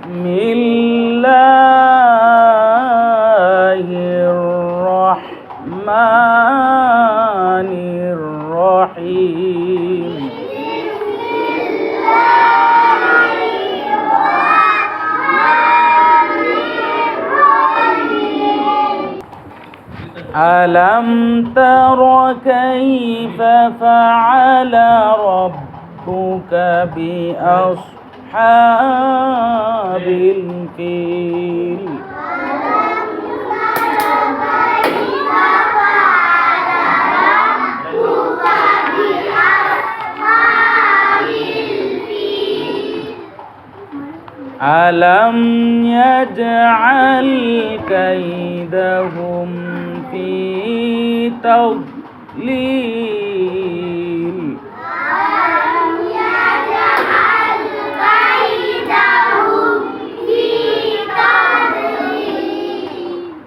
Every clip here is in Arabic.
بسم الله الرحمن الرحيم ألم تر كيف فعل ربك بأصحاب الفيل ألم يجعل كيدهم في تضليل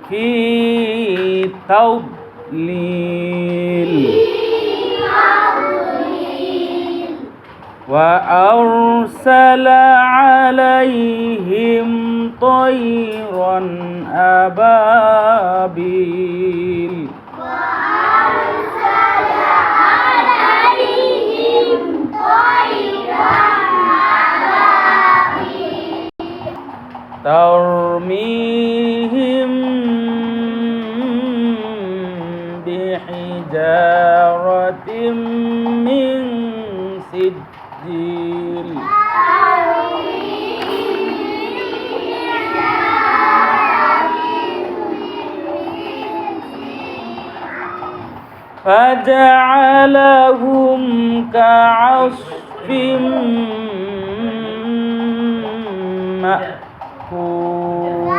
في تضليل وأرسل عليهم طيرا أبابيل ترميهم بحجارة من سجيل فجعلهم كعصف مأكول